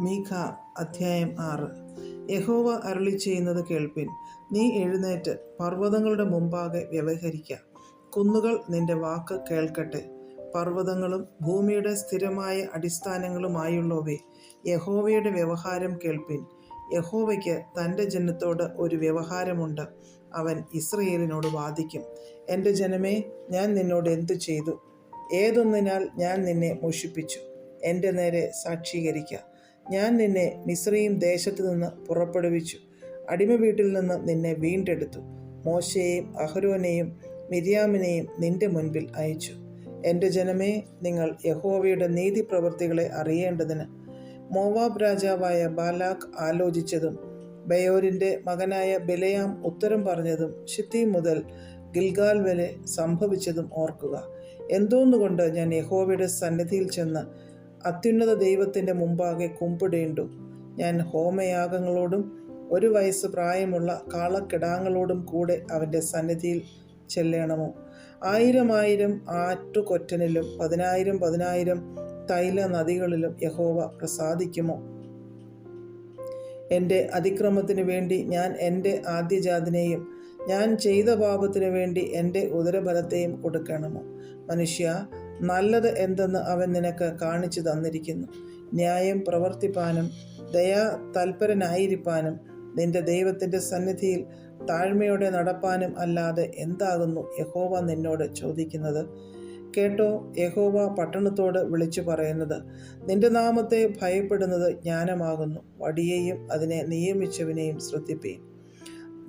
മീഖ അധ്യായം 6. യഹോവ അരുളിച്ചെയ്യുന്നത് കേൾപ്പിൻ. നീ എഴുന്നേറ്റ് പർവ്വതങ്ങളുടെ മുമ്പാകെ വ്യവഹരിക്ക. കുന്നുകൾ നിന്റെ വാക്ക് കേൾക്കട്ടെ. പർവ്വതങ്ങളും ഭൂമിയുടെ സ്ഥിരമായ അടിസ്ഥാനങ്ങളുമായുള്ളവേ, യഹോവയുടെ വ്യവഹാരം കേൾപ്പിൻ. യഹോവയ്ക്ക് തൻ്റെ ജനത്തോട് ഒരു വ്യവഹാരമുണ്ട്. അവൻ ഇസ്രയേലിനോട് വാദിക്കും. എൻ്റെ ജനമേ, ഞാൻ നിന്നോട് എന്തു ചെയ്തു? ഏതൊന്നിനാൽ ഞാൻ നിന്നെ മുഷിപ്പിച്ചു? എൻ്റെ നേരെ സാക്ഷീകരിക്ക. ഞാൻ നിന്നെ മിസ്രയീം ദേശത്തു നിന്ന് പുറപ്പെടുവിച്ചു. അടിമ വീട്ടിൽ നിന്ന് നിന്നെ വീണ്ടെടുത്തു. മോശയെയും അഹരോനെയും മിര്യാമിനെയും നിന്റെ മുൻപിൽ അയച്ചു. എൻ്റെ ജനമേ, നിങ്ങൾ യഹോവയുടെ നീതിപ്രവൃത്തികളെ അറിയേണ്ടതിന് മോവാബ് രാജാവായ ബാലാക്ക് ആലോചിച്ചതും ബയോരിൻ്റെ മകനായ ബിലെയാം ഉത്തരം പറഞ്ഞതും ശിത്തീം മുതൽ ഗിൽഗാൽ വരെ സംഭവിച്ചതും ഓർക്കുക. എന്തോന്നുകൊണ്ട് ഞാൻ യഹോവയുടെ സന്നിധിയിൽ ചെന്ന് അത്യുന്നത ദൈവത്തിൻ്റെ മുമ്പാകെ കുമ്പിടേണ്ടു? ഞാൻ ഹോമയാഗങ്ങളോടും 1 വയസ്സ് പ്രായമുള്ള കാളക്കിടാങ്ങളോടും കൂടെ അവൻ്റെ സന്നിധിയിൽ ചെല്ലണമോ? 1000 ആറ്റുകൊറ്റനിലും 10,000 തൈല നദികളിലും യഹോവ പ്രസാദിക്കുമോ? എൻ്റെ അതിക്രമത്തിനു വേണ്ടി ഞാൻ എൻ്റെ ആദ്യജാതനെയും ഞാൻ ചെയ്ത പാപത്തിനു വേണ്ടി എൻ്റെ ഉദരബലത്തെയും കൊടുക്കണമോ? മനുഷ്യ, നല്ലത് എന്തെന്ന് അവൻ നിനക്ക് കാണിച്ചു തന്നിരിക്കുന്നു. ന്യായം പ്രവർത്തിപ്പാനും ദയാ തൽപരനായിരിക്കാനും നിന്റെ ദൈവത്തിൻ്റെ സന്നിധിയിൽ താഴ്മയോടെ നടപ്പാനും അല്ലാതെ എന്താകുന്നു യഹോവ നിന്നോട് ചോദിക്കുന്നത്? കേട്ടോ, യഹോവ പട്ടണത്തോട് വിളിച്ചു പറയുന്നത്: നിന്റെ നാമത്തെ ഭയപ്പെടുന്നത് ജ്ഞാനമാകുന്നു. വടിയെയും അതിനെ നിയമിച്ചവനെയും ശ്രദ്ധിപ്പീൻ.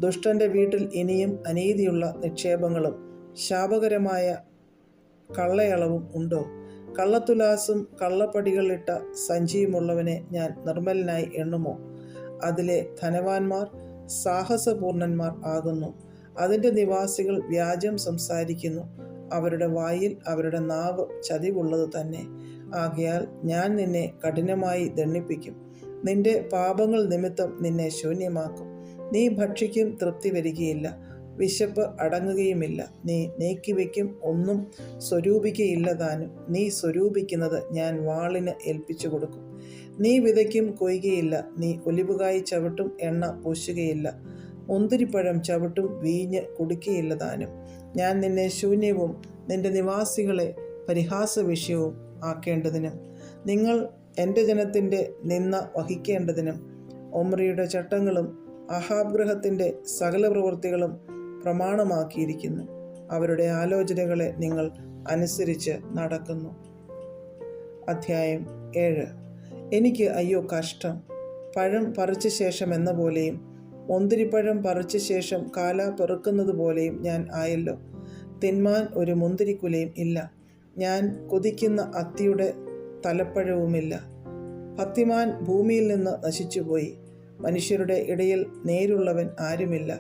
ദുഷ്ടൻ്റെ വീട്ടിൽ ഇനിയും അനീതിയുള്ള നിക്ഷേപങ്ങളും ശാപകരമായ കള്ളയളവും ഉണ്ടോ? കള്ളത്തുലാസും കള്ളപ്പടികളിട്ട സഞ്ചിയുമുള്ളവനെ ഞാൻ നിർമ്മലനായി എണ്ണുമോ? അതിലെ ധനവാന്മാർ സാഹസപൂർണന്മാർ ആകുന്നു. അതിൻ്റെ നിവാസികൾ വ്യാജം സംസാരിക്കുന്നു. അവരുടെ വായിൽ അവരുടെ നാവ് ചതിവുള്ളത് തന്നെ. ആകയാൽ ഞാൻ നിന്നെ കഠിനമായി ദണ്ഡിപ്പിക്കും. നിന്റെ പാപങ്ങൾ നിമിത്തം നിന്നെ ശൂന്യമാക്കും. നീ ഭക്ഷിക്കും, തൃപ്തി വരികയില്ല. വിശപ്പ് അടങ്ങുകയുമില്ല. നീ നീക്കിവെക്കും, ഒന്നും സ്വരൂപിക്കയില്ല താനും. നീ സ്വരൂപിക്കുന്നത് ഞാൻ വാളിന് ഏൽപ്പിച്ചു കൊടുക്കും. നീ വിതയ്ക്കും, കൊയ്യുകയില്ല. നീ ഒലിവുകായി ചവിട്ടും, എണ്ണ പൂശുകയില്ല. മുന്തിരിപ്പഴം ചവിട്ടും, വീഞ്ഞ് കുടിക്കുകയില്ല താനും. ഞാൻ നിന്നെ ശൂന്യവും നിന്റെ നിവാസികളെ പരിഹാസ വിഷയവും ആക്കേണ്ടതിനും നിങ്ങൾ എൻ്റെ ജനത്തിൻ്റെ നിന്ന വഹിക്കേണ്ടതിനും ഒമ്രിയുടെ ചട്ടങ്ങളും അഹാബ് ഗൃഹത്തിൻ്റെ സകല പ്രവൃത്തികളും പ്രമാണമാക്കിയിരിക്കുന്നു. അവരുടെ ആലോചനകളെ നിങ്ങൾ അനുസരിച്ച് നടക്കുന്നു. അധ്യായം 7. എനിക്ക് അയ്യോ കഷ്ടം! പഴം പറിച്ച ശേഷം എന്ന പോലെയും മുന്തിരിപ്പഴം പറിച്ച ശേഷം കാല പെറുക്കുന്നത് പോലെയും ഞാൻ ആയല്ലോ. തിന്മാൻ ഒരു മുന്തിരിക്കുലയും ഇല്ല. ഞാൻ കൊതിക്കുന്ന അത്തിയുടെ തലപ്പഴവുമില്ല. ഭക്തിമാൻ ഭൂമിയിൽ നിന്ന് നശിച്ചുപോയി. മനുഷ്യരുടെ ഇടയിൽ നേരുള്ളവൻ ആരുമില്ല.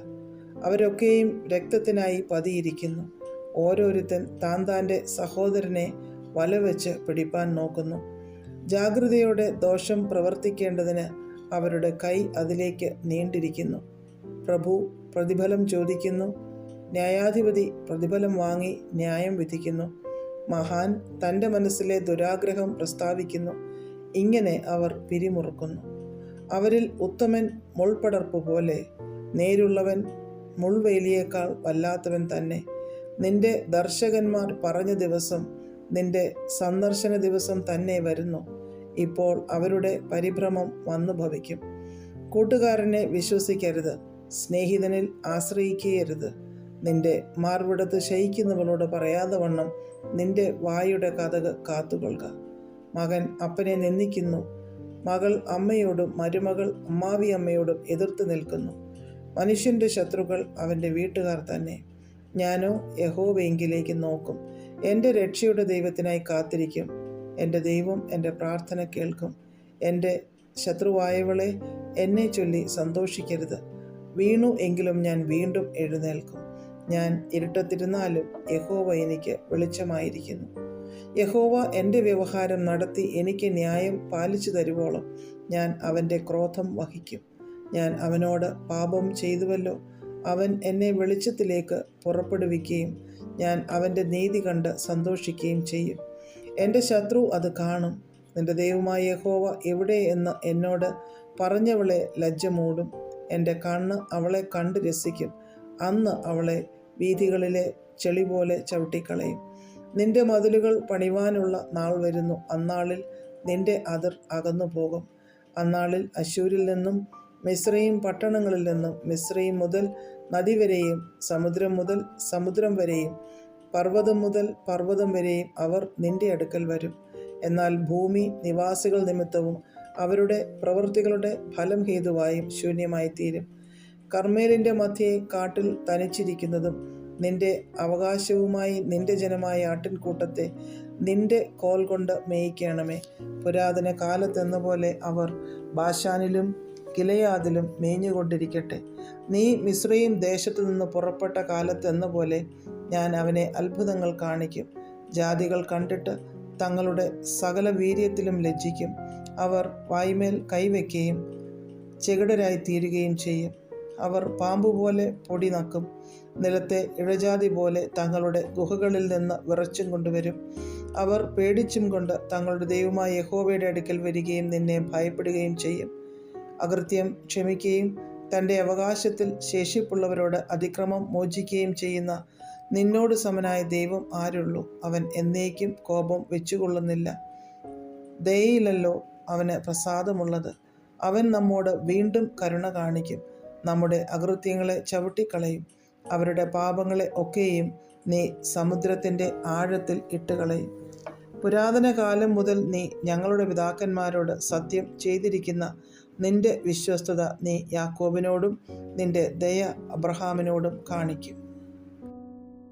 അവരൊക്കെയും രക്തത്തിനായി പതിയിരിക്കുന്നു. ഓരോരുത്തൻ താൻ്റെ സഹോദരനെ വലവെച്ച് പിടിപ്പാൻ നോക്കുന്നു. ജാഗ്രതയോടെ ദോഷം പ്രവർത്തിക്കേണ്ടതിന് അവരുടെ കൈ അതിലേക്ക് നീണ്ടിരിക്കുന്നു. പ്രഭു പ്രതിഫലം ചോദിക്കുന്നു. ന്യായാധിപതി പ്രതിഫലം വാങ്ങി ന്യായം വിധിക്കുന്നു. മഹാൻ തൻ്റെ മനസ്സിലെ ദുരാഗ്രഹം പ്രസ്താവിക്കുന്നു. ഇങ്ങനെ അവർ പിരിമുറുക്കുന്നു. അവരിൽ ഉത്തമൻ മുൾപടർപ്പ് പോലെ, നേരുള്ളവൻ മുൾവേലിയേക്കാൾ വല്ലാത്തവൻ തന്നെ. നിന്റെ ദർശകന്മാർ പറഞ്ഞ ദിവസം, നിന്റെ സന്ദർശന ദിവസം തന്നെ വരുന്നു. ഇപ്പോൾ അവരുടെ പരിഭ്രമം വന്നു ഭവിക്കും. കൂട്ടുകാരനെ വിശ്വസിക്കരുത്, സ്നേഹിതനിൽ ആശ്രയിക്കരുത്. നിന്റെ മാർവിടത്ത് ശയിക്കുന്നവളോട് പറയാതെ വണ്ണം നിന്റെ വായുടെ കതക് കാത്തുകൊള്ളുക. മകൻ അപ്പനെ നിന്ദിക്കുന്നു. മകൾ അമ്മയോടും മരുമകൾ അമ്മാവി അമ്മയോടും എതിർത്ത് നിൽക്കുന്നു. മനുഷ്യൻ്റെ ശത്രുക്കൾ അവൻ്റെ വീട്ടുകാർ തന്നെ. ഞാനോ യഹോവയെങ്കിലേക്ക് നോക്കും. എൻ്റെ രക്ഷയുടെ ദൈവത്തിനായി കാത്തിരിക്കും. എൻ്റെ ദൈവം എൻ്റെ പ്രാർത്ഥന കേൾക്കും. എൻ്റെ ശത്രുവായവളെ എന്നെ ചൊല്ലി സന്തോഷിക്കരുത്. വീണു എങ്കിലും ഞാൻ വീണ്ടും എഴുന്നേൽക്കും. ഞാൻ ഇരുട്ടത്തിരുന്നാലും യഹോവ എനിക്ക് വെളിച്ചമായിരിക്കുന്നു. യഹോവ എൻ്റെ വ്യവഹാരം നടത്തി എനിക്ക് ന്യായം പാലിച്ചു തരുവോളം ഞാൻ അവൻ്റെ ക്രോധം വഹിക്കും. ഞാൻ അവനോട് പാപം ചെയ്തുവല്ലോ. അവൻ എന്നെ വെളിച്ചത്തിലേക്ക് പുറപ്പെടുവിക്കുകയും ഞാൻ അവൻ്റെ നീതി കണ്ട് സന്തോഷിക്കുകയും ചെയ്യും. എൻ്റെ ശത്രു അത് കാണും. നിന്റെ ദൈവമായ യഹോവ എവിടെ എന്ന് എന്നോട് പറഞ്ഞവളെ ലജ്ജ മൂടും. എൻ്റെ കണ്ണ് അവളെ കണ്ട് രസിക്കും. അന്ന് അവളെ വീഥികളിലെ ചെളി പോലെ ചവിട്ടിക്കളയും. നിന്റെ മതിലുകൾ പണിവാനുള്ള നാൾ വരുന്നു. അന്നാളിൽ നിന്റെ അതിർ അകന്നു പോകും. അന്നാളിൽ അശ്ശൂരിൽ നിന്നും മിസ്രയീം പട്ടണങ്ങളിൽ നിന്നും, മിസ്രയീം മുതൽ നദി വരെയും, സമുദ്രം മുതൽ സമുദ്രം വരെയും, പർവ്വതം മുതൽ പർവ്വതം വരെയും അവർ നിന്റെ അടുക്കൽ വരും. എന്നാൽ ഭൂമി നിവാസികൾ നിമിത്തവും അവരുടെ പ്രവൃത്തികളുടെ ഫലം ഹേതുവായും ശൂന്യമായി തീരും. കർമ്മേലിൻ്റെ മധ്യേ കാട്ടിൽ തനിച്ചിരിക്കുന്നതും നിന്റെ അവകാശവുമായി നിന്റെ ജനമായ ആട്ടിൻകൂട്ടത്തെ നിന്റെ കോൽ കൊണ്ട് മേയിക്കണമേ. പുരാതന കാലത്തെന്ന പോലെ അവർ ബാശാനിലും ഗിലെയാദിലും മേഞ്ഞുകൊണ്ടിരിക്കട്ടെ. നീ മിസ്രയീം ദേശത്തു നിന്ന് പുറപ്പെട്ട കാലത്തെന്ന പോലെ ഞാൻ അവനെ അത്ഭുതങ്ങൾ കാണിക്കും. ജാതികൾ കണ്ടിട്ട് തങ്ങളുടെ സകല വീര്യത്തിലും ലജ്ജിക്കും. അവർ വായ്മേൽ കൈവയ്ക്കുകയും ചെകിടരായി തീരുകയും ചെയ്യും. അവർ പാമ്പുപോലെ പൊടി നക്കും. നിലത്തെ ഇഴജാതി പോലെ തങ്ങളുടെ ഗുഹകളിൽ നിന്ന് വിറച്ചും കൊണ്ടുവരും. അവർ പേടിച്ചും കൊണ്ട് തങ്ങളുടെ ദൈവമായ യഹോവയുടെ അടുക്കൽ വരികയും നിന്നെ ഭയപ്പെടുകയും ചെയ്യും. അകൃത്യം ക്ഷമിക്കുകയും തൻ്റെ അവകാശത്തിൽ ശേഷിപ്പുള്ളവരോട് അതിക്രമം മോചിക്കുകയും ചെയ്യുന്ന നിന്നോട് സമനായ ദൈവം ആരുള്ളൂ? അവൻ എന്നേക്കും കോപം വെച്ചുകൊള്ളുന്നില്ല. ദയയിലല്ലോ അവന് പ്രസാദമുള്ളത്. അവൻ നമ്മോട് വീണ്ടും കരുണ കാണിക്കും. നമ്മുടെ അകൃത്യങ്ങളെ ചവിട്ടിക്കളയും. അവരുടെ പാപങ്ങളെ ഒക്കെയും നീ സമുദ്രത്തിൻ്റെ ആഴത്തിൽ ഇട്ടുകളയും. പുരാതന കാലം മുതൽ നീ ഞങ്ങളുടെ പിതാക്കന്മാരോട് സത്യം ചെയ്തിരിക്കുന്ന നിന്റെ വിശ്വസ്തത നീ യാക്കോബിനോടും നിന്റെ ദയ അബ്രഹാമിനോടും കാണിക്കും.